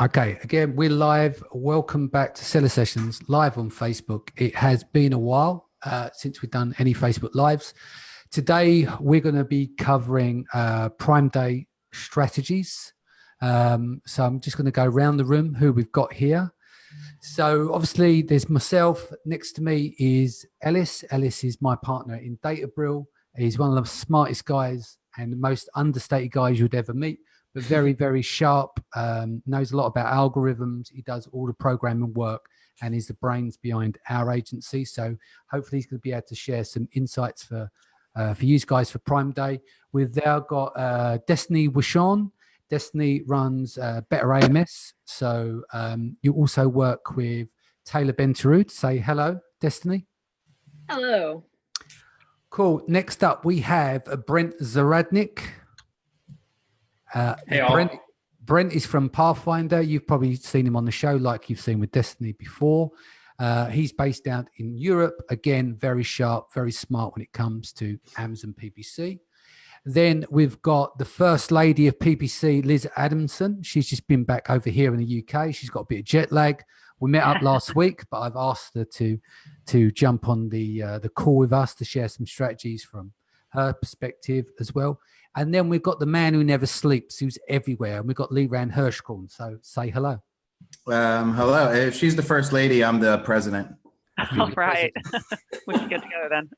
Okay, again, we're live. Welcome back to Seller Sessions live on Facebook. It has been a while since we've done any Facebook Lives. Today, we're going to be covering Prime Day strategies. So I'm just going to go around the room who we've got here. So obviously, there's myself. Next to me is Ellis. Ellis is my partner in Databrill. He's one of the smartest guys and the most understated guys you'd ever meet. But very, very sharp, knows a lot about algorithms. He does all the programming work and is the brains behind our agency. So hopefully he's going to be able to share some insights for you guys for Prime Day. We've now got Destaney Wishon. Destaney runs Better AMS. So you also work with Taylor Bentarud. Say hello, Destaney. Hello. Cool. Next up, we have Brent Zahradnik. Hey, Brent is from Pathfinder. You've probably seen him on the show like you've seen with Destaney before. He's based out in Europe. Again, very sharp, very smart when it comes to Amazon PPC. Then we've got the first lady of PPC, Liz Adamson. She's just been back over here in the UK. She's got a bit of jet lag. We met up last week, but I've asked her to jump on the call with us to share some strategies from her perspective as well. And then we've got the man who never sleeps, who's everywhere. And we've got Liran Hirschkorn. So say hello. Hello. If she's the first lady, I'm the president. All right. We should get together then.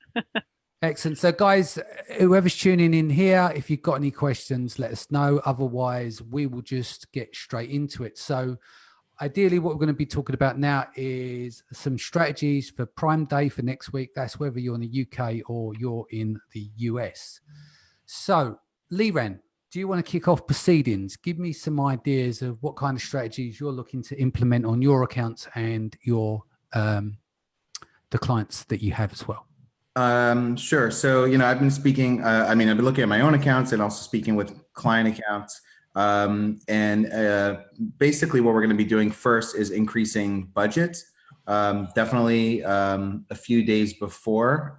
Excellent. So guys, whoever's tuning in here, if you've got any questions, let us know. Otherwise, we will just get straight into it. So ideally, what we're going to be talking about now is some strategies for Prime Day for next week. That's whether you're in the UK or you're in the US. So, Liran, do you want to kick off proceedings? Give me some ideas of what kind of strategies you're looking to implement on your accounts and your the clients that you have as well. Sure. So, I've been speaking, I've been looking at my own accounts and also speaking with client accounts. Basically what we're going to be doing first is increasing budget. Definitely a few days before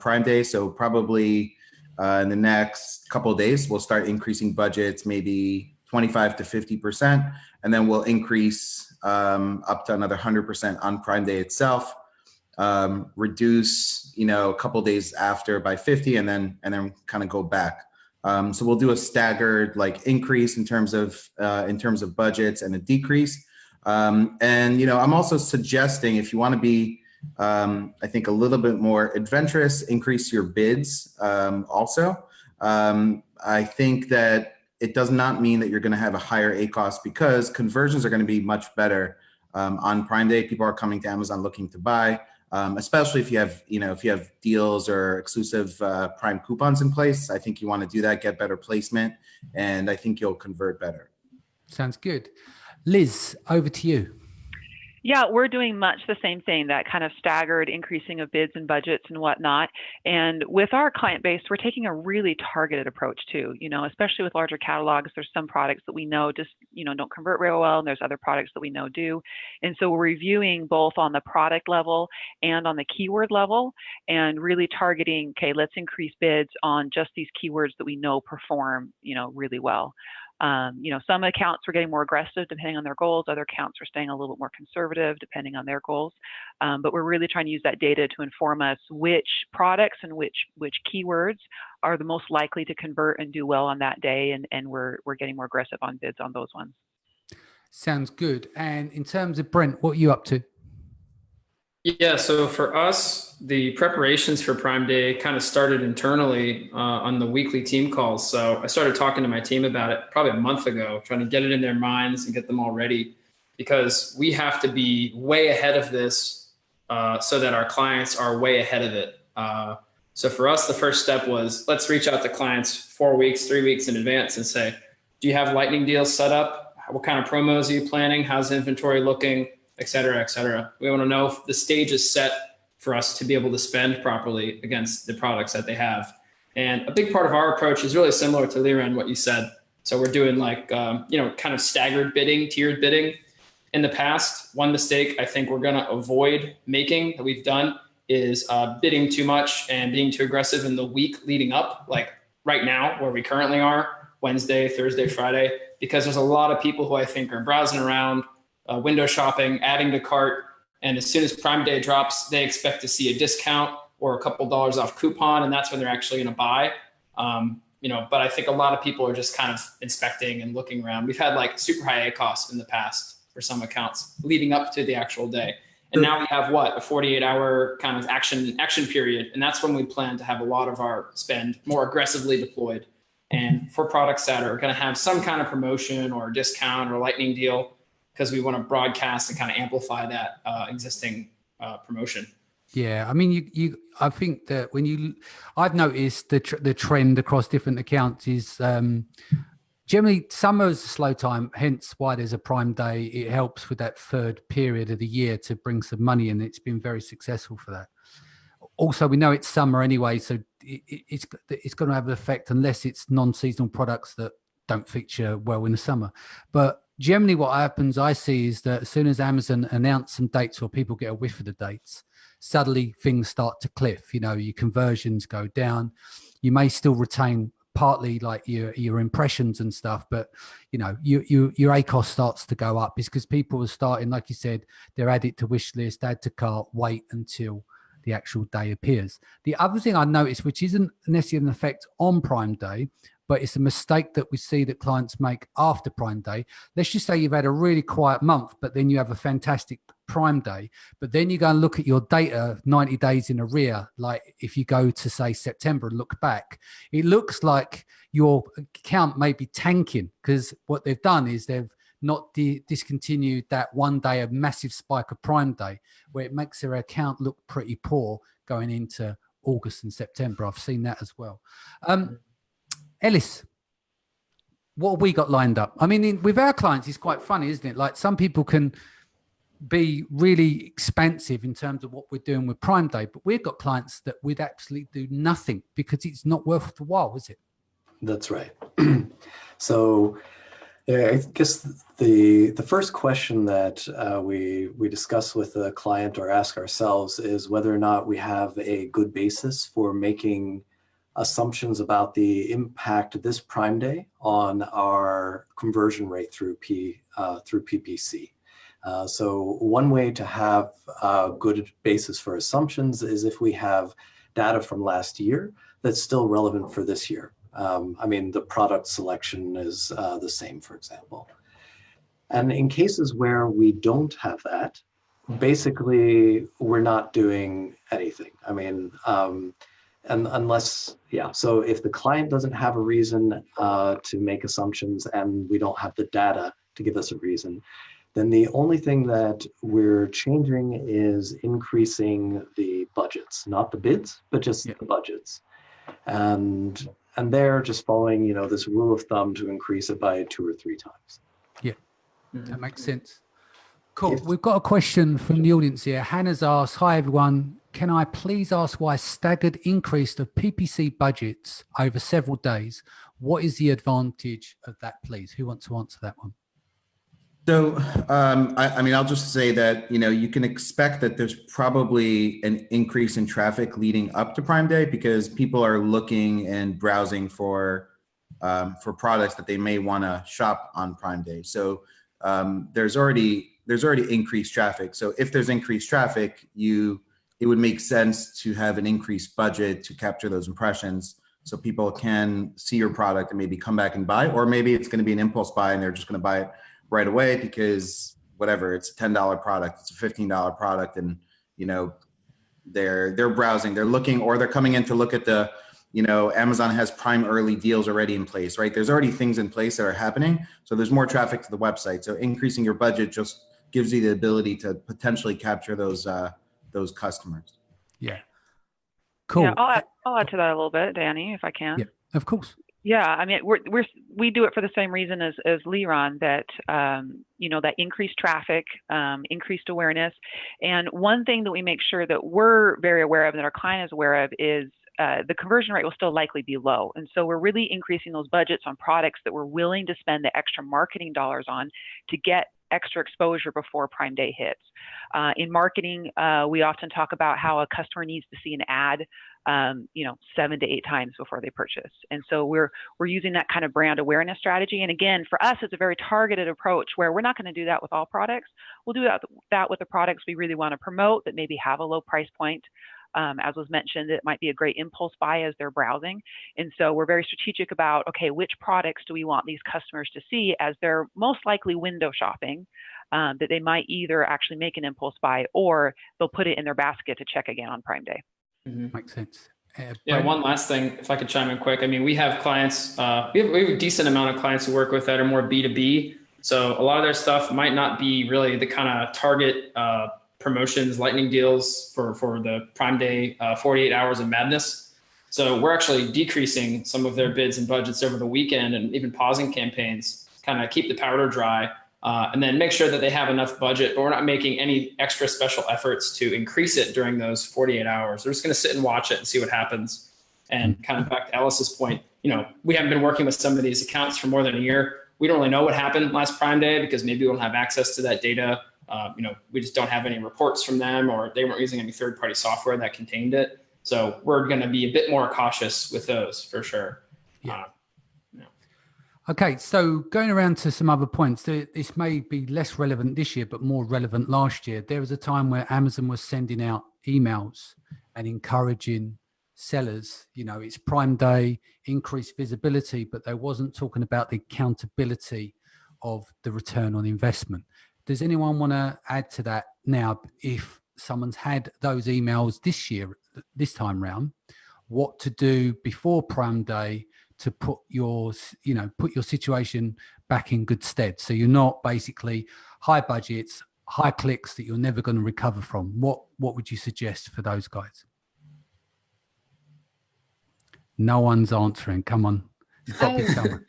Prime Day. So probably in the next couple of days, we'll start increasing budgets, maybe 25 to 50%. And then we'll increase up to another 100% on Prime Day itself. Reduce, a couple of days after by 50 and then kind of go back. So we'll do a staggered increase in terms of budgets and a decrease. I'm also suggesting if you want to be, I think a little bit more adventurous, increase your bids. Also, I think that it does not mean that you're going to have a higher ACoS because conversions are going to be much better on Prime Day. People are coming to Amazon looking to buy. Especially if you have deals or exclusive Prime coupons in place. I think you want to do that, get better placement, and I think you'll convert better. Sounds good. Liz, over to you. Yeah, we're doing much the same thing, that kind of staggered increasing of bids and budgets and whatnot. And with our client base, we're taking a really targeted approach too, especially with larger catalogs. There's some products that we know just, don't convert real well, and there's other products that we know do. And so we're reviewing both on the product level and on the keyword level and really targeting, okay, let's increase bids on just these keywords that we know perform, really well. Some accounts are getting more aggressive depending on their goals. Other accounts are staying a little bit more conservative depending on their goals. But we're really trying to use that data to inform us which products and which keywords are the most likely to convert and do well on that day. And we're getting more aggressive on bids on those ones. Sounds good. And in terms of Brent, what are you up to? Yeah, so for us, the preparations for Prime Day kind of started internally on the weekly team calls. So I started talking to my team about it probably a month ago, trying to get it in their minds and get them all ready, because we have to be way ahead of this so that our clients are way ahead of it. So for us, the first step was let's reach out to clients 4 weeks, 3 weeks in advance and say, do you have lightning deals set up? What kind of promos are you planning? How's inventory looking? Et cetera, et cetera. We want to know if the stage is set for us to be able to spend properly against the products that they have. And a big part of our approach is really similar to Liran, what you said. So we're doing kind of staggered bidding, tiered bidding. In the past, one mistake I think we're going to avoid making that we've done is bidding too much and being too aggressive in the week leading up, like right now where we currently are, Wednesday, Thursday, Friday. because there's a lot of people who I think are browsing around, window shopping, adding to cart. And as soon as Prime Day drops, they expect to see a discount or a couple dollars off coupon. And that's when they're actually going to buy. But I think a lot of people are just kind of inspecting and looking around. We've had like super high ACoS in the past for some accounts leading up to the actual day. And now we have a 48-hour kind of action period. And that's when we plan to have a lot of our spend more aggressively deployed. And for products that are going to have some kind of promotion or discount or lightning deal, because we want to broadcast and kind of amplify that existing promotion. Yeah, I mean, I think that I've noticed the trend across different accounts is generally summer is a slow time, hence why there's a Prime Day. It helps with that third period of the year to bring some money in. It's been very successful for that. Also, we know it's summer anyway, so it's going to have an effect unless it's non-seasonal products that don't feature well in the summer. But generally what happens, I see, is that as soon as Amazon announce some dates or people get a whiff of the dates, suddenly things start to cliff. Your conversions go down. You may still retain partly like your impressions and stuff, but your ACoS starts to go up. It's because people are starting, like you said, they're added to wish list, add to cart, wait until the actual day appears. The other thing I noticed, which isn't necessarily an effect on Prime Day, but it's a mistake that we see that clients make after Prime Day. Let's just say you've had a really quiet month, but then you have a fantastic Prime Day, but then you go and look at your data 90 days in arrear. Like if you go to say September and look back, it looks like your account may be tanking, because what they've done is they've not discontinued that one day of massive spike of Prime Day, where it makes their account look pretty poor going into August and September. I've seen that as well. Ellis, what have we got lined up? I mean, with our clients, it's quite funny, isn't it? Like some people can be really expansive in terms of what we're doing with Prime Day, but we've got clients that would absolutely do nothing because it's not worth the while, is it? That's right. So yeah, I guess the first question that we discuss with the client or ask ourselves is whether or not we have a good basis for making assumptions about the impact of this Prime Day on our conversion rate through PPC. So one way to have a good basis for assumptions is if we have data from last year that's still relevant for this year. I mean, the product selection is the same, for example. And in cases where we don't have that, basically, we're not doing anything. I mean, and unless, so if the client doesn't have a reason to make assumptions and we don't have the data to give us a reason, then the only thing that we're changing is increasing the budgets, not the bids, but just the budgets. And they're just following, this rule of thumb to increase it by 2 or 3 times. Yeah, that makes sense. Cool. We've got a question from the audience here. Hannah's asked, hi, everyone. Can I please ask why staggered increase of PPC budgets over several days? What is the advantage of that, please? Who wants to answer that one? So, I mean, I'll just say that, you can expect that there's probably an increase in traffic leading up to Prime Day because people are looking and browsing for products that they may want to shop on Prime Day. So there's already increased traffic. So if there's increased traffic, it would make sense to have an increased budget to capture those impressions so people can see your product and maybe come back and buy, or maybe it's going to be an impulse buy and they're just going to buy it right away because whatever, it's a $10 product, it's a $15 product, and they're browsing, they're looking, or they're coming in to look at the, Amazon has Prime early deals already in place, right? There's already things in place that are happening. So there's more traffic to the website. So increasing your budget just gives you the ability to potentially capture those customers. Yeah. Cool. Yeah, I'll add to that a little bit, Danny, if I can. Yeah, of course. Yeah, I mean, we do it for the same reason as Liran, that that increased traffic, increased awareness, and one thing that we make sure that we're very aware of and that our client is aware of is the conversion rate will still likely be low, and so we're really increasing those budgets on products that we're willing to spend the extra marketing dollars on to get extra exposure before Prime Day hits. In marketing, we often talk about how a customer needs to see an ad 7 to 8 times before they purchase. And so we're using that kind of brand awareness strategy. And again, for us, it's a very targeted approach where we're not going to do that with all products. We'll do that with the products we really want to promote that maybe have a low price point. As was mentioned, it might be a great impulse buy as they're browsing. And so we're very strategic about, okay, which products do we want these customers to see as they're most likely window shopping, that they might either actually make an impulse buy or they'll put it in their basket to check again on Prime Day. Mm-hmm. Makes sense. Yeah, one last thing, if I could chime in quick. I mean, we have clients, we have a decent amount of clients who work with that are more B2B. So a lot of their stuff might not be really the kind of target promotions, lightning deals for the Prime Day 48 hours of madness. So we're actually decreasing some of their bids and budgets over the weekend and even pausing campaigns, kind of keep the powder dry, and then make sure that they have enough budget, but we're not making any extra special efforts to increase it during those 48 hours. We're just going to sit and watch it and see what happens. And kind of back to Ellis's point, we haven't been working with some of these accounts for more than a year. We don't really know what happened last Prime Day because maybe we don't have access to that data. We just don't have any reports from them, or they weren't using any third-party software that contained it. So we're going to be a bit more cautious with those for sure. Yeah. Okay, so going around to some other points, this may be less relevant this year, but more relevant last year. There was a time where Amazon was sending out emails and encouraging sellers, it's Prime Day, increased visibility, but they wasn't talking about the accountability of the return on investment. Does anyone want to add to that now? If someone's had those emails this time round, what to do before Prime Day to put your situation back in good stead, so you're not basically high budgets, high clicks that you're never going to recover from? What would you suggest for those guys? No one's answering. Come on, you've got to be someone.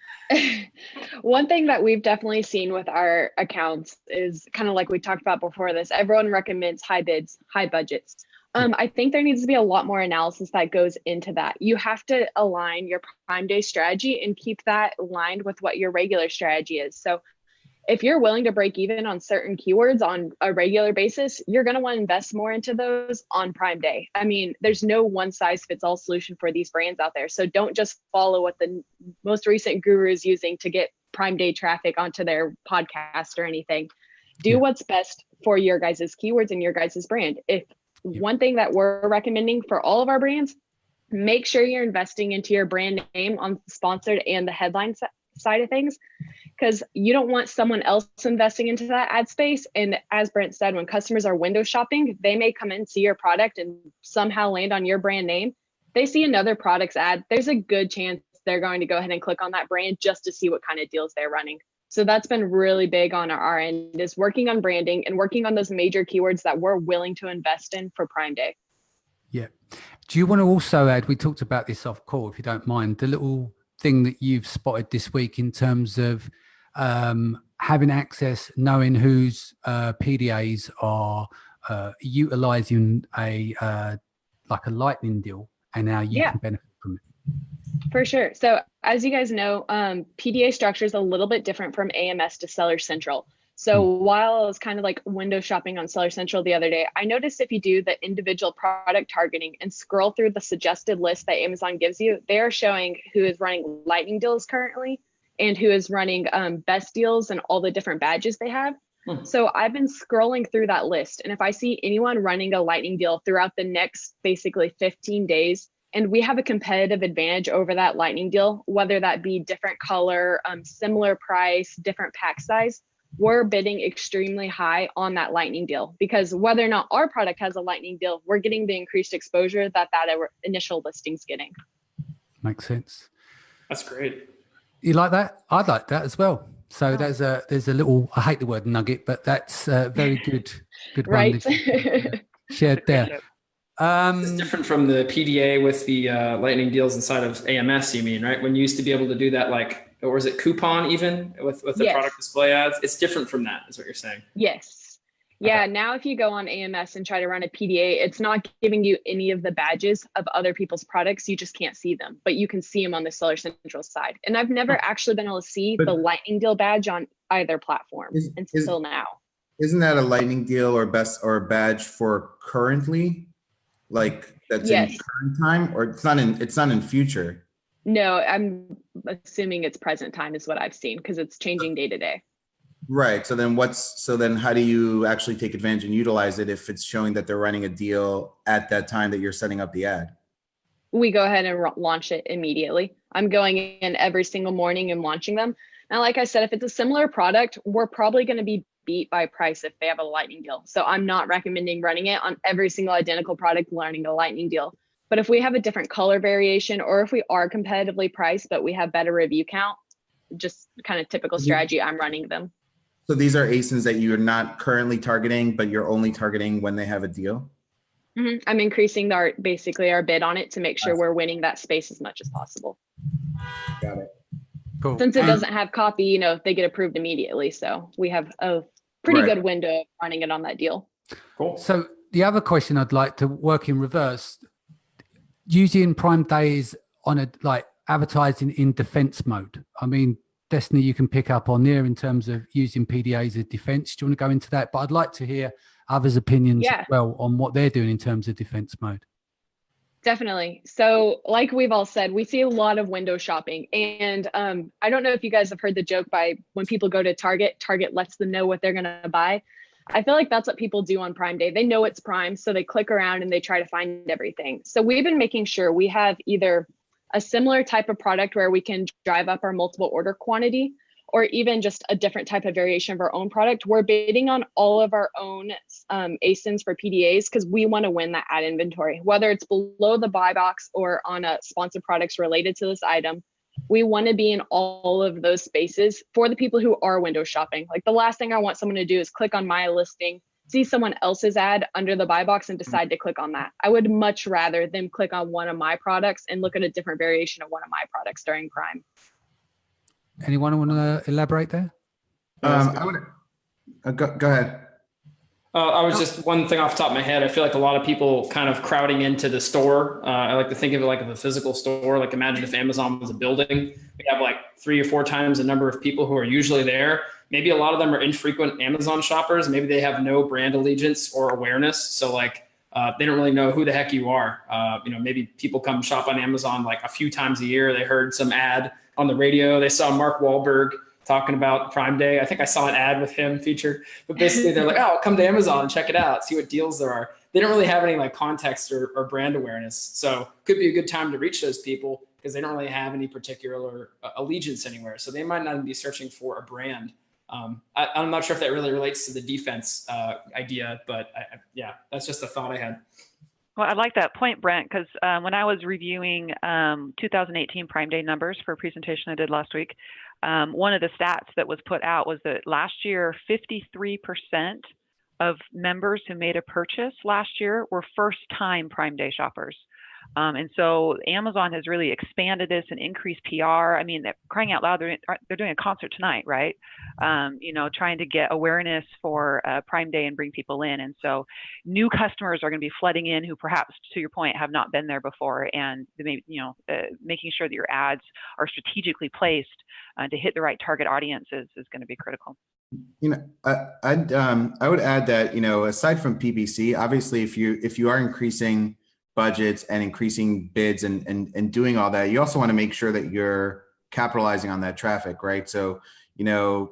One thing that we've definitely seen with our accounts is kind of like we talked about before this. Everyone recommends high bids, high budgets. I think there needs to be a lot more analysis that goes into that. You have to align your Prime Day strategy and keep that aligned with what your regular strategy is. So if you're willing to break even on certain keywords on a regular basis, you're going to want to invest more into those on Prime Day. I mean, there's no one size fits all solution for these brands out there. So don't just follow what the most recent guru is using to get Prime Day traffic onto their podcast or anything. Do what's best for your guys' keywords and your guys' brand. One thing that we're recommending for all of our brands, make sure you're investing into your brand name on sponsored and the headline side of things, because you don't want someone else investing into that ad space. And as Brent said, when customers are window shopping, they may come and see your product and somehow land on your brand name. They see another product's ad, there's a good chance they're going to go ahead and click on that brand just to see what kind of deals they're running. So that's been really big on our end, is working on branding and working on those major keywords that we're willing to invest in for Prime Day. Yeah. Do you want to also add, we talked about this off call, if you don't mind, the little thing that you've spotted this week in terms of having access, knowing whose PDAs are utilizing a lightning deal, and how you can benefit from it? For sure. So as you guys know, PDA structure is a little bit different from AMS to Seller Central. So while I was kind of like window shopping on Seller Central the other day, I noticed if you do the individual product targeting and scroll through the suggested list that Amazon gives you, they're showing who is running lightning deals currently and who is running best deals and all the different badges they have. So I've been scrolling through that list. And if I see anyone running a lightning deal throughout the next basically 15 days, and we have a competitive advantage over that lightning deal, whether that be different color, similar price, different pack size, we're bidding extremely high on that lightning deal, because whether or not our product has a lightning deal, we're getting the increased exposure that initial listing's getting. Makes sense. That's great. You like that? I'd like that as well. So there's a little, I hate the word nugget, but that's very good Right. one shared there. It's different from the PDA with the lightning deals inside of AMS, you mean, right? When you used to be able to do that, or was it coupon even with the product display ads? It's different from that, is what you're saying. Yes. Yeah. Okay. Now, if you go on AMS and try to run a PDA, it's not giving you any of the badges of other people's products. You just can't see them, but you can see them on the Seller Central side. And I've never actually been able to see the lightning deal badge on either platform until now. Isn't that a lightning deal or badge for currently? Like that's Yes. in current time, or it's not in future? No, I'm assuming it's present time is what I've seen because it's changing day to day. Right. So then how do you actually take advantage and utilize it if it's showing that they're running a deal at that time that you're setting up the ad? We go ahead and launch it immediately. I'm going in every single morning and launching them. Now, like I said, if it's a similar product, we're probably going to be beat by price if they have a lightning deal. So I'm not recommending running it on every single identical product, learning a lightning deal. But if we have a different color variation, or if we are competitively priced, but we have better review count, just kind of typical strategy, I'm running them. So these are ASINs that you're not currently targeting, but you're only targeting when they have a deal? Mm-hmm. I'm increasing basically our bid on it to make sure we're winning that space as much as possible. Got it. Cool. Since it doesn't have copy, they get approved immediately. So we have a pretty good window of running it on that deal. Cool. So the other question I'd like to work in reverse, using Prime Days on advertising in defense mode. I mean, Destaney, you can pick up on there in terms of using PDAs as defense. Do you want to go into that? But I'd like to hear others' opinions as well on what they're doing in terms of defense mode. Definitely. So like we've all said, we see a lot of window shopping. And I don't know if you guys have heard the joke by when people go to Target, Target lets them know what they're going to buy. I feel like that's what people do on Prime Day. They know it's Prime, so they click around and they try to find everything. So we've been making sure we have either a similar type of product where we can drive up our multiple order quantity, or even just a different type of variation of our own product. We're bidding on all of our own ASINs for PDAs because we want to win that ad inventory, whether it's below the buy box or on a sponsored products related to this item. We want to be in all of those spaces for the people who are window shopping. Like the last thing I want someone to do is click on my listing, see someone else's ad under the buy box and decide to click on that. I would much rather them click on one of my products and look at a different variation of one of my products during Prime. Anyone want to elaborate there? I would go ahead. I was just one thing off the top of my head. I feel like a lot of people kind of crowding into the store. I like to think of it like a physical store. Like imagine if Amazon was a building, we have like 3 or 4 times the number of people who are usually there. Maybe a lot of them are infrequent Amazon shoppers. Maybe they have no brand allegiance or awareness. So like they don't really know who the heck you are. Maybe people come shop on Amazon like a few times a year. They heard some ad on the radio. They saw Mark Wahlberg talking about Prime Day. I think I saw an ad with him featured, but basically they're like, oh, come to Amazon and check it out, see what deals there are. They don't really have any like context or brand awareness. So could be a good time to reach those people because they don't really have any particular allegiance anywhere. So they might not be searching for a brand. I'm not sure if that really relates to the defense idea, but that's just a thought I had. Well, I like that point, Brent, because when I was reviewing 2018 Prime Day numbers for a presentation I did last week, one of the stats that was put out was that last year, 53% of members who made a purchase last year were first-time Prime Day shoppers. And so Amazon has really expanded this and increased PR. I mean, they're crying out loud, they're doing a concert tonight, right? Trying to get awareness for Prime Day and bring people in. And so new customers are going to be flooding in who perhaps, to your point, have not been there before. And making sure that your ads are strategically placed to hit the right target audiences is going to be critical. I would add that, aside from PPC, obviously, if you are increasing budgets and increasing bids and doing all that, you also want to make sure that you're capitalizing on that traffic, right? So, having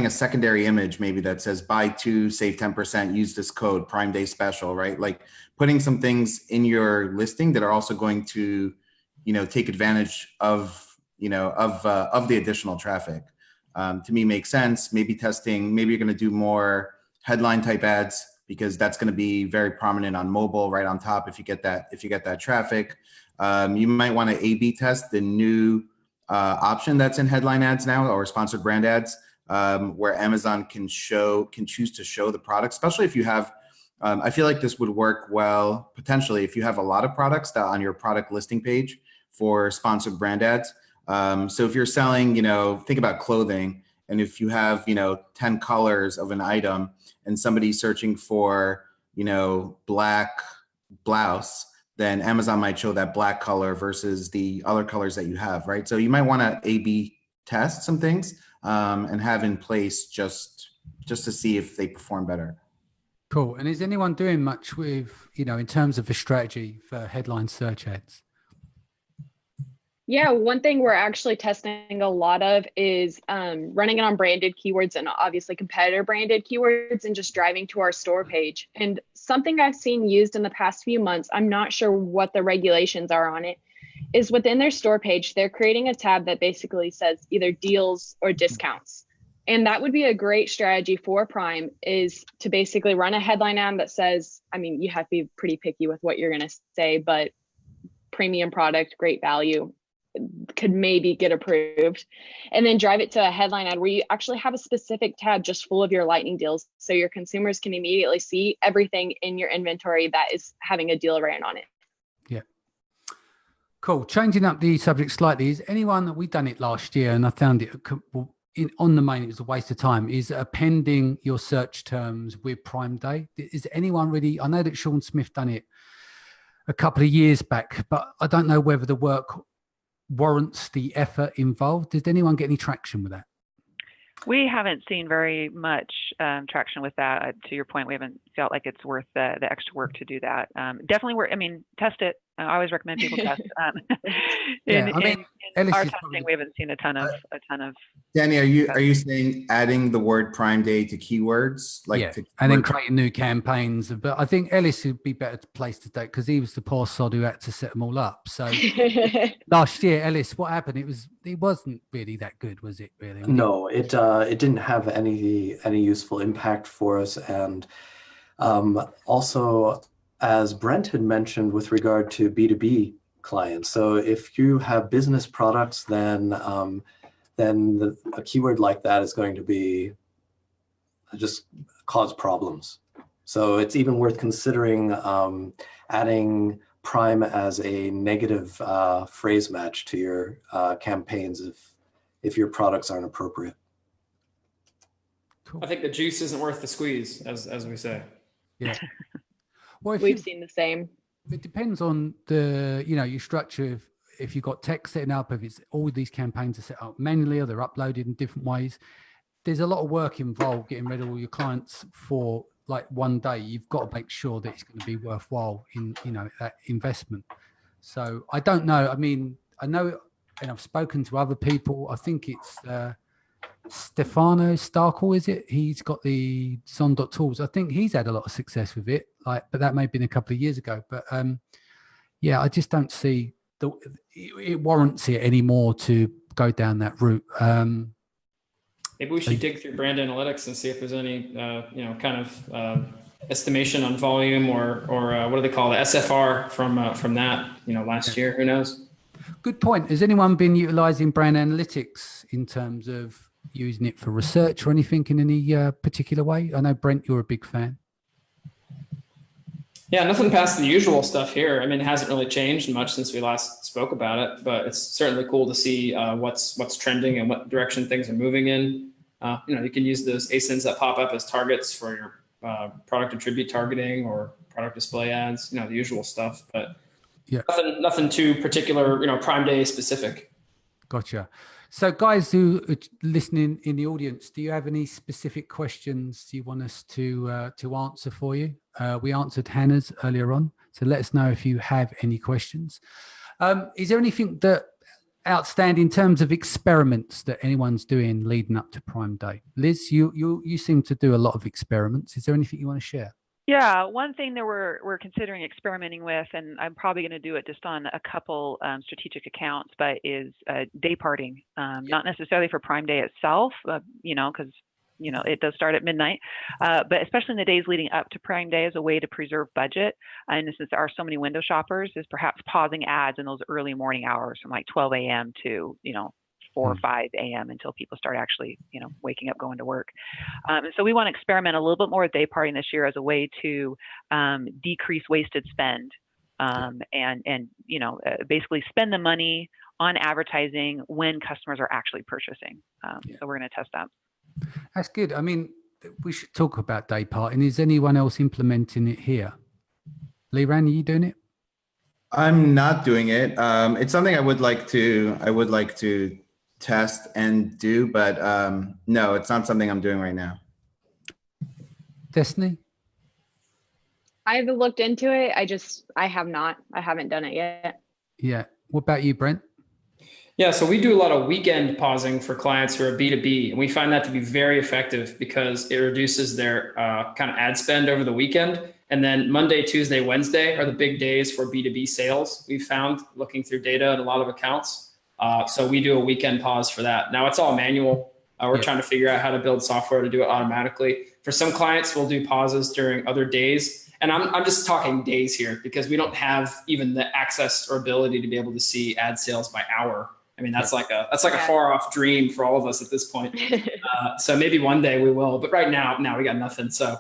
a secondary image maybe that says buy 2, save 10%, use this code Prime Day special, right? Like putting some things in your listing that are also going to, take advantage of the additional traffic. To me makes sense. Maybe testing, maybe you're going to do more headline type ads, because that's going to be very prominent on mobile right on top if you get that traffic. You might want to A/B test the new option that's in headline ads now, or sponsored brand ads, where Amazon can choose to show the product, especially if you have, I feel like this would work well potentially if you have a lot of products that on your product listing page for sponsored brand ads. So if you're selling, think about clothing, and if you have, 10 colors of an item and somebody's searching for, black blouse, then Amazon might show that black color versus the other colors that you have, right? So you might want to A/B test some things and have in place just to see if they perform better. Cool. And is anyone doing much with, in terms of a strategy for headline search ads? Yeah, one thing we're actually testing a lot of is running it on branded keywords and obviously competitor branded keywords and just driving to our store page. And something I've seen used in the past few months, I'm not sure what the regulations are on it, is within their store page, they're creating a tab that basically says either deals or discounts. And that would be a great strategy for Prime, is to basically run a headline ad that says, I mean, you have to be pretty picky with what you're going to say, but premium product, great value, could maybe get approved, and then drive it to a headline ad where you actually have a specific tab just full of your lightning deals, so your consumers can immediately see everything in your inventory that is having a deal ran on it. Yeah. Cool. Changing up the subject slightly, is anyone, we've done it last year and I found it on the main, it was a waste of time, is appending your search terms with Prime Day. Is anyone really, I know that Sean Smith done it a couple of years back, but I don't know whether the work warrants the effort involved. Did anyone get any traction with that? We haven't seen very much traction with that. To your point, we haven't felt like it's worth the extra work to do that. Definitely, test it. I always recommend people test. In our testing, we haven't seen a ton of. Danny, are you saying adding the word Prime Day to keywords, and then creating new campaigns? But I think Ellis would be better placed to date because he was the poor sod who had to set them all up. So last year, Ellis, what happened? It wasn't really that good, was it? Really? No, it didn't have any useful impact for us, and also, as Brent had mentioned with regard to B2B clients. So if you have business products, then a keyword like that is going to be just cause problems. So it's even worth considering adding Prime as a negative phrase match to your campaigns if your products aren't appropriate. Cool. I think the juice isn't worth the squeeze, as we say. Yeah. Well, we've seen the same. It depends on the, your structure. If you've got tech setting up, if it's all these campaigns are set up manually or they're uploaded in different ways, there's a lot of work involved getting rid of all your clients for like one day. You've got to make sure that it's going to be worthwhile in, that investment. So I don't know. I mean, I know, and I've spoken to other people. I think it's Stefano Starkle, is it? He's got the Zon.tools. I think he's had a lot of success with it, but that may have been a couple of years ago. But I just don't see it warrants it anymore to go down that route. Maybe we should dig through brand analytics and see if there's any, kind of estimation on volume or what do they call it, SFR from that, last year. Who knows? Good point. Has anyone been utilizing brand analytics in terms of using it for research or anything in any particular way? I know, Brent, you're a big fan. Yeah, nothing past the usual stuff here. I mean, it hasn't really changed much since we last spoke about it, but it's certainly cool to see what's trending and what direction things are moving in. You can use those ASINs that pop up as targets for your product attribute targeting or product display ads, the usual stuff, but yeah, nothing too particular, Prime Day specific. Gotcha. So guys who are listening in the audience, do you have any specific questions you want us to answer for you? We answered Hannah's earlier on, so let us know if you have any questions. Is there anything that outstanding in terms of experiments that anyone's doing leading up to Prime Day? Liz, you seem to do a lot of experiments. Is there anything you want to share? Yeah, one thing that we're considering experimenting with, and I'm probably going to do it just on a couple strategic accounts, but is day parting. Not necessarily for Prime Day itself, because it does start at midnight, but especially in the days leading up to Prime Day as a way to preserve budget. And since there are so many window shoppers, is perhaps pausing ads in those early morning hours from like 12 a.m. to 4 or 5 a.m. until people start actually, waking up, going to work. And so we want to experiment a little bit more with day parting this year as a way to decrease wasted spend and basically spend the money on advertising when customers are actually purchasing. So we're going to test that. That's good. I mean, we should talk about day parting. Is anyone else implementing it here? Liran, are you doing it? I'm not doing it. It's something I would like to test and do, but no, it's not something I'm doing right now. Destaney? I haven't looked into it. I haven't done it yet. Yeah. What about you, Brent? Yeah, so we do a lot of weekend pausing for clients who are B2B, and we find that to be very effective because it reduces their kind of ad spend over the weekend. And then Monday, Tuesday, Wednesday are the big days for B2B sales. We've found looking through data at a lot of accounts. So we do a weekend pause for that. Now it's all manual. We're trying to figure out how to build software to do it automatically. For some clients, we'll do pauses during other days. And I'm just talking days here because we don't have even the access or ability to be able to see ad sales by hour. I mean, that's like a far off dream for all of us at this point. So maybe one day we will, but right now we got nothing. So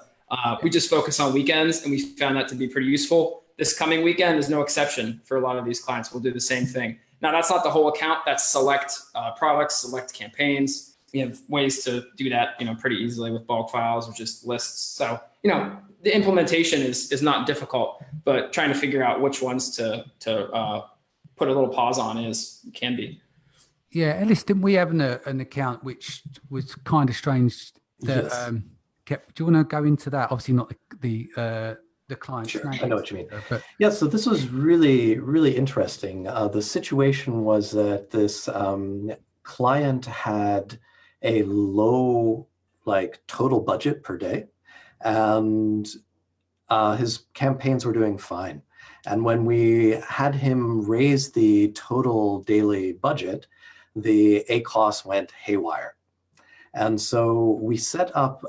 we just focus on weekends, and we found that to be pretty useful. This coming weekend is no exception for a lot of these clients. We'll do the same thing. Now, that's not the whole account. That's select products, select campaigns. We have ways to do that, pretty easily with bulk files or just lists. So, the implementation is not difficult, but trying to figure out which ones to put a little pause on can be. Yeah, Ellis, didn't we have an account which was kind of strange that kept? Do you want to go into that? Obviously, not the client's sure, name. I know what you mean. But yeah, so this was really, really interesting. The situation was that this client had a low total budget per day, and his campaigns were doing fine. And when we had him raise the total daily budget, the ACoS went haywire. And so we set up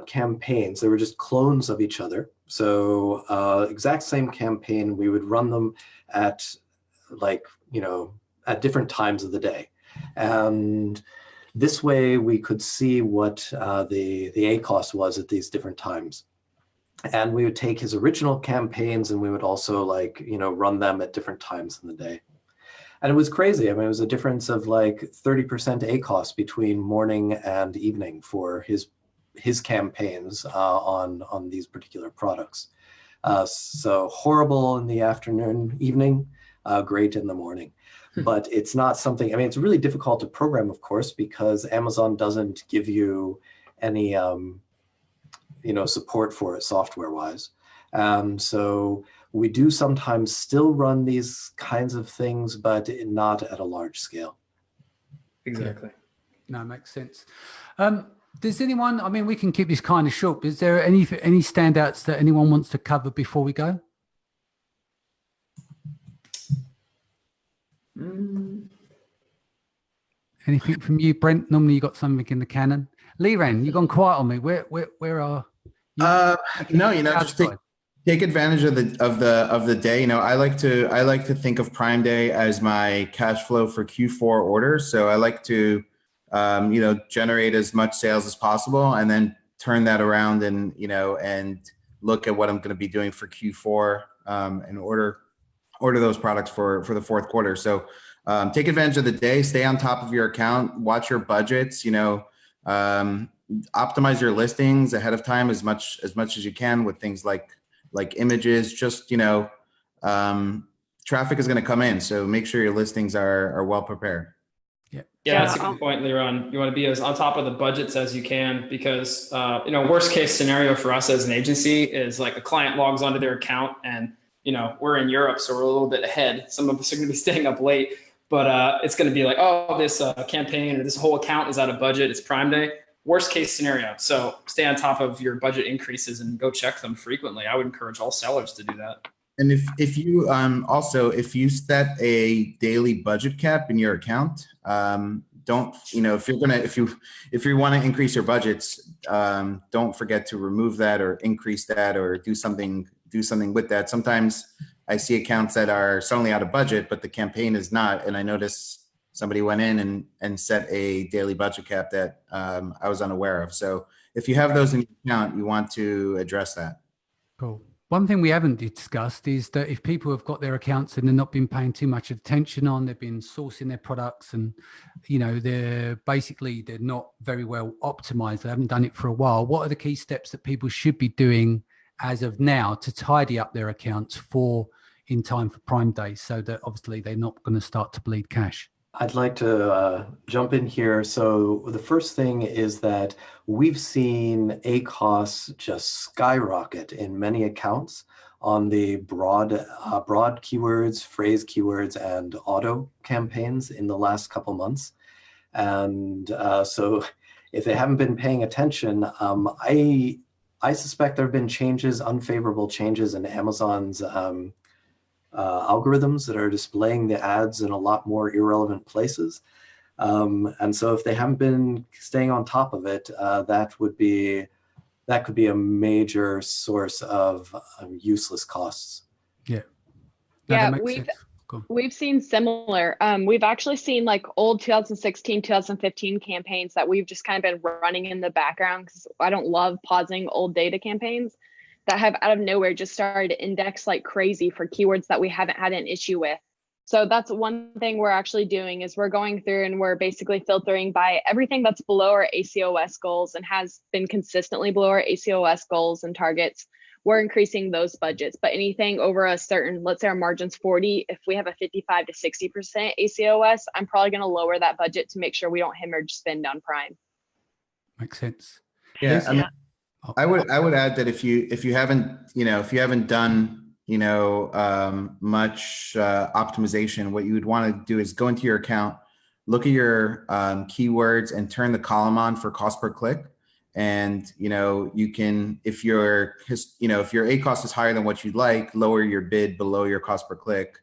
campaigns. They were just clones of each other. So exact same campaign, we would run them at at different times of the day. And this way we could see what the ACoS was at these different times. And we would take his original campaigns and we would also run them at different times in the day. And it was crazy. I mean, it was a difference of 30% ACoS between morning and evening for his campaigns on these particular products. So horrible in the afternoon, evening, great in the morning. But it's not something, it's really difficult to program, of course, because Amazon doesn't give you any support for it software-wise. So we do sometimes still run these kinds of things, but not at a large scale. Exactly. No, makes sense. Does anyone, we can keep this kind of short, but is there any standouts that anyone wants to cover before we go? Anything from you, Brent? Normally you got something in the cannon. Liran, you've gone quiet on me. Where are you? Just take advantage of the day. I like to think of Prime Day as my cash flow for Q4 orders. So I like to generate as much sales as possible, and then turn that around and look at what I'm going to be doing for Q4 and order those products for the fourth quarter. So take advantage of the day, stay on top of your account, watch your budgets, optimize your listings ahead of time as much as you can with things like images. Just traffic is going to come in, so make sure your listings are well prepared. Yeah, that's a good point, Liran. You want to be as on top of the budgets as you can, because worst case scenario for us as an agency is a client logs onto their account and we're in Europe, so we're a little bit ahead. Some of us are going to be staying up late, but it's going to be this campaign or this whole account is out of budget. It's Prime Day. Worst case scenario. So stay on top of your budget increases and go check them frequently. I would encourage all sellers to do that. And if you if you set a daily budget cap in your account, don't if you want to increase your budgets, don't forget to remove that or increase that or do something with that. Sometimes I see accounts that are suddenly out of budget, but the campaign is not, and I notice somebody went in and set a daily budget cap that I was unaware of. So if you have those in your account, you want to address that. Cool. One thing we haven't discussed is that if people have got their accounts and they're not been paying too much attention on, they've been sourcing their products and, they're not very well optimized. They haven't done it for a while. What are the key steps that people should be doing as of now to tidy up their accounts in time for Prime Day, so that obviously they're not going to start to bleed cash? I'd like to jump in here. So the first thing is that we've seen ACOS just skyrocket in many accounts on the broad keywords, phrase keywords, and auto campaigns in the last couple months. And so if they haven't been paying attention, I suspect there have been changes, unfavorable changes in Amazon's algorithms that are displaying the ads in a lot more irrelevant places. And so if they haven't been staying on top of it, that could be a major source of useless costs. Yeah. Yeah, we've seen similar. We've actually seen like old 2016, 2015 campaigns that we've just kind of been running in the background because I don't love pausing old data campaigns that have out of nowhere just started to index like crazy for keywords that we haven't had an issue with. So that's one thing we're actually doing is we're going through and we're basically filtering by everything that's below our ACOS goals and has been consistently below our ACOS goals and targets. We're increasing those budgets, but anything over a certain, let's say our margin's 40, if we have a 55 to 60% ACOS, I'm probably going to lower that budget to make sure we don't hemorrhage spend on Prime. Makes sense. Yeah, I mean, I would add that if you haven't done much optimization, what you would want to do is go into your account, look at your keywords, and turn the column on for cost per click. And you can, if your ACOS is higher than what you'd like, lower your bid below your cost per click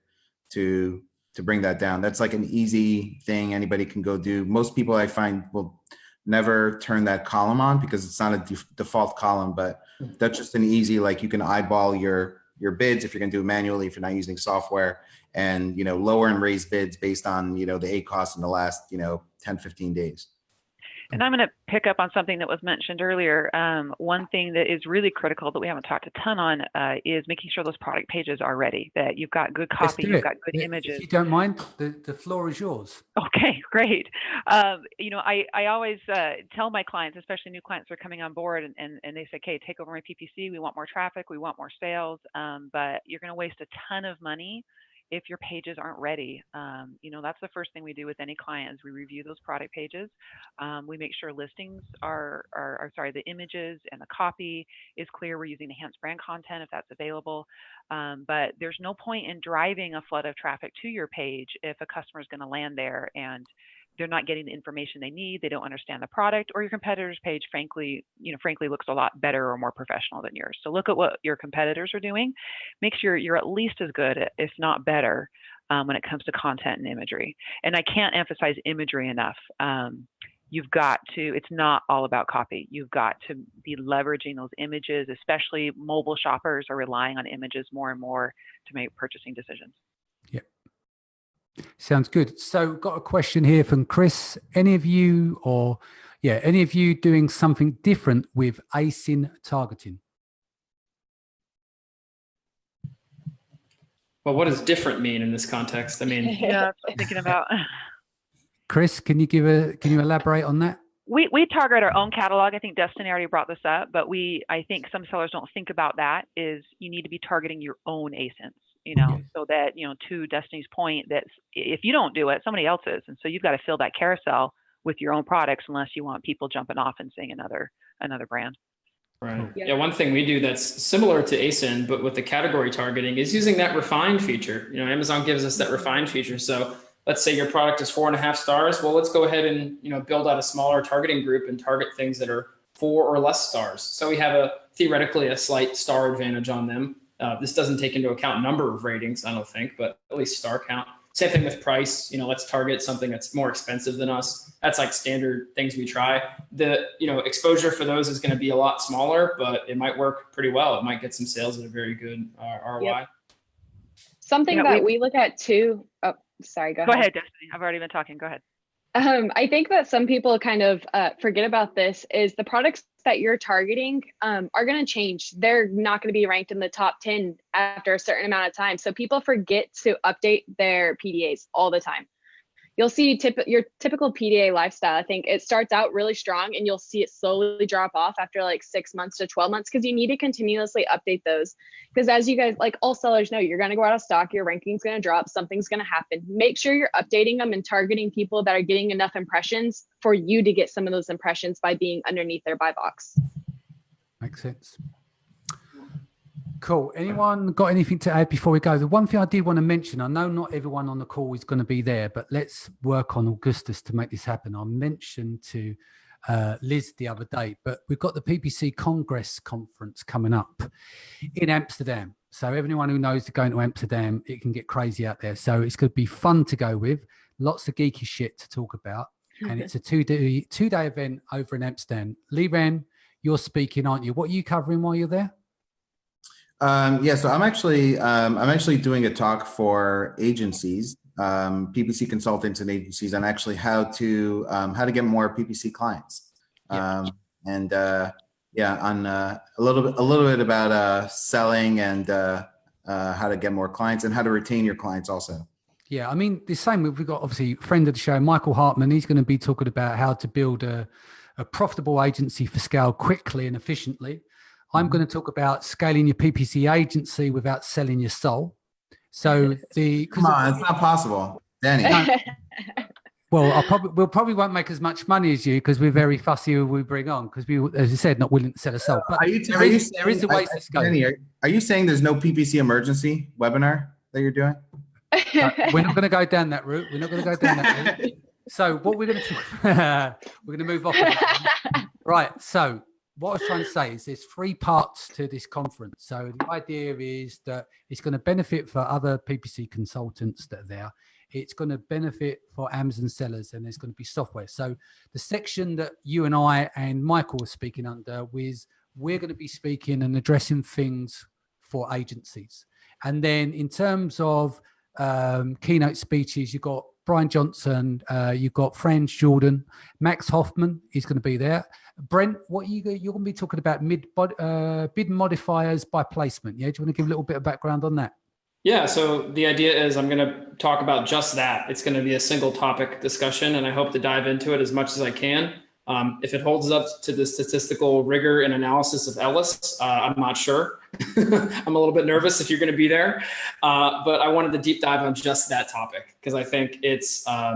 to bring that down. That's like an easy thing anybody can go do. Most people I find will never turn that column on because it's not a default column, but that's just an easy, like you can eyeball your bids if you're going to do it manually, if you're not using software, and lower and raise bids based on the ACOS in the last 10, 15 days. And I'm going to pick up on something that was mentioned earlier. One thing that is really critical that we haven't talked a ton on is making sure those product pages are ready, that you've got good copy, you've got good images. If you don't mind, the floor is yours. Okay, great. I always tell my clients, especially new clients who are coming on board, and they say, okay, take over my PPC. We want more traffic. We want more sales. But you're going to waste a ton of money if your pages aren't ready. That's the first thing we do with any client is we review those product pages. We make sure listings the images and the copy is clear. We're using enhanced brand content if that's available. But there's no point in driving a flood of traffic to your page if a customer is going to land there and they're not getting the information they need, they don't understand the product, or your competitor's page, frankly looks a lot better or more professional than yours. So look at what your competitors are doing. Make sure you're at least as good, if not better, when it comes to content and imagery. And I can't emphasize imagery enough. It's not all about copy. You've got to be leveraging those images, especially mobile shoppers are relying on images more and more to make purchasing decisions. Yep. Sounds good. So got a question here from Chris. Any of you doing something different with ASIN targeting? Well, what does different mean in this context? I mean, yeah, I'm thinking about. Chris, can you elaborate on that? We target our own catalog. I think Destaney already brought this up, but I think some sellers don't think about that. Is you need to be targeting your own ASINs. So that, to Destaney's point, that if you don't do it, somebody else is. And so you've got to fill that carousel with your own products unless you want people jumping off and seeing another brand. Right. Yeah. One thing we do that's similar to ASIN, but with the category targeting is using that refined feature. Amazon gives us that refined feature. So let's say your product is 4.5 stars. Well, let's go ahead and, build out a smaller targeting group and target things that are 4 or less stars. So we have theoretically a slight star advantage on them. This doesn't take into account number of ratings, I don't think, but at least star count. Same thing with price. Let's target something that's more expensive than us. That's like standard things we try. The exposure for those is going to be a lot smaller, but it might work pretty well. It might get some sales at a very good ROI. Yep. Something that we look at too. Oh, sorry. Go ahead, Destaney. I've already been talking. Go ahead. I think that some people kind of forget about this is the products that you're targeting are going to change. They're not going to be ranked in the top 10 after a certain amount of time. So people forget to update their PDAs all the time. you'll see your typical PDA lifestyle. I think it starts out really strong and you'll see it slowly drop off after like 6 months to 12 months because you need to continuously update those. Because as you guys, like all sellers know, you're going to go out of stock, your ranking's going to drop, something's going to happen. Make sure you're updating them and targeting people that are getting enough impressions for you to get some of those impressions by being underneath their buy box. Makes sense. Cool. Anyone got anything to add before we go? The one thing I did want to mention, I know not everyone on the call is going to be there, but let's work on Augustus to make this happen. I mentioned to Liz the other day, but we've got the PPC Congress conference coming up in Amsterdam. So everyone who knows they're going to Amsterdam, it can get crazy out there. So it's going to be fun to go with, lots of geeky shit to talk about. And it's a two-day event over in Amsterdam. Liran, you're speaking, aren't you? What are you covering while you're there? Yeah, so I'm actually doing a talk for agencies, PPC consultants and agencies, on actually how to get more PPC clients, on a little bit about selling and how to get more clients and how to retain your clients also. Yeah, I mean, the same. We've got obviously a friend of the show, Michael Hartman. He's going to be talking about how to build a profitable agency for scale quickly and efficiently. I'm going to talk about scaling your PPC agency without selling your soul. So come on, it's not possible, Danny. Well, we'll probably won't make as much money as you because we're very fussy who we bring on because we, as you said, not willing to sell a soul. But there is a way to scale. Danny, are you saying there's no PPC emergency webinar that you're doing? We're not going to go down that route. We're not going to go down that route. So what we're going to we're going to move off. Right. So what I was trying to say is there's 3 parts to this conference. So the idea is that it's going to benefit for other PPC consultants that are there. It's going to benefit for Amazon sellers, and there's going to be software. So the section that you and I and Michael were speaking under was we're going to be speaking and addressing things for agencies. And then in terms of keynote speeches, you've got Brian Johnson, you've got Franz Jordan, Max Hoffman is going to be there. Brent, what you're going to be talking about bid modifiers by placement. Yeah, do you want to give a little bit of background on that? Yeah, so the idea is I'm going to talk about just that. It's going to be a single topic discussion, and I hope to dive into it as much as I can. If it holds up to the statistical rigor and analysis of Ellis, I'm not sure. I'm a little bit nervous if you're going to be there, but I wanted to deep dive on just that topic because I think it's, I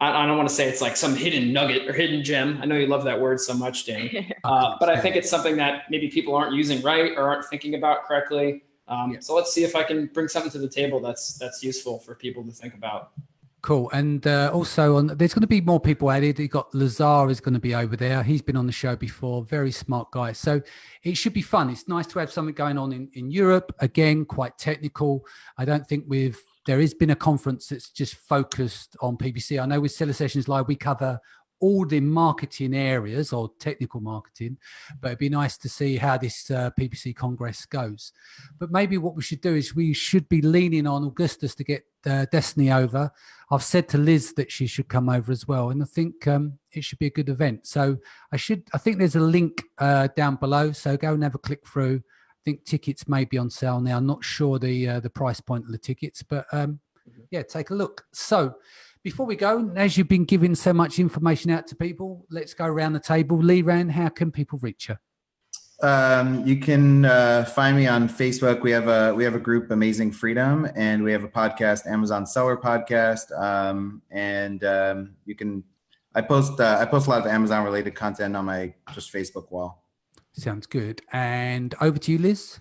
don't want to say it's like some hidden nugget or hidden gem. I know you love that word so much, Danny, but I think it's something that maybe people aren't using right or aren't thinking about correctly. So let's see if I can bring something to the table that's useful for people to think about. Cool. And also there's going to be more people added. You've got Lazar is going to be over there. He's been on the show before. Very smart guy. So it should be fun. It's nice to have something going on in Europe. Again, quite technical. I don't think there has been a conference that's just focused on PPC. I know with Seller Sessions Live, we cover all the marketing areas or technical marketing, but it'd be nice to see how this PPC Congress goes. But maybe what we should do is we should be leaning on Augustus to get Destaney over. I've said to Liz that she should come over as well, and I think it should be a good event. So I think there's a link down below, so go and have a click through. I think tickets may be on sale now. I'm not sure the price point of the tickets, but yeah, take a look. So before we go, as you've been giving so much information out to people, let's go around the table. Liran, how can people reach you? You can find me on Facebook. We have a group, Amazing Freedom, and we have a podcast, Amazon Seller Podcast. I post a lot of Amazon related content on my just Facebook wall. Sounds good. And over to you, Liz.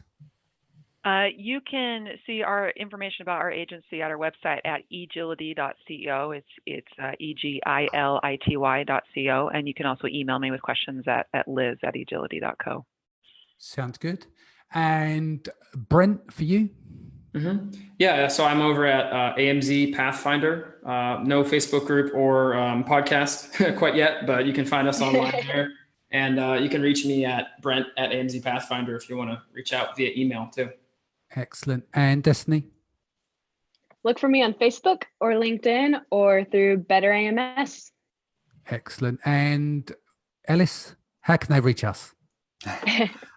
You can see our information about our agency at our website at egility.co. It's egility.co, and you can also email me with questions at liz@egility.co. Sounds good. And Brent, for you? Mm-hmm. Yeah, so I'm over at AMZ Pathfinder. No Facebook group or podcast quite yet, but you can find us online there. And you can reach me at Brent@AMZ Pathfinder if you want to reach out via email too. Excellent. And Destaney? Look for me on Facebook or LinkedIn or through Better AMS. Excellent. And Ellis, how can they reach us?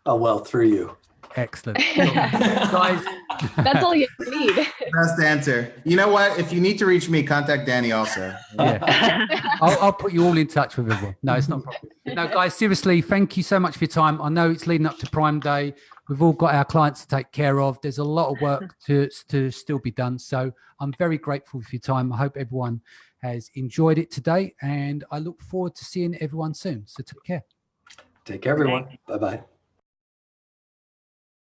Oh, well, through you. Excellent. Guys, That's all you need. Best answer. You know what? If you need to reach me, contact Danny also. yeah. I'll put you all in touch with everyone. No, it's not a problem. No, guys, seriously, thank you so much for your time. I know it's leading up to Prime Day. We've all got our clients to take care of. There's a lot of work to still be done. So I'm very grateful for your time. I hope everyone has enjoyed it today, and I look forward to seeing everyone soon. So take care. Take care, everyone. Bye-bye.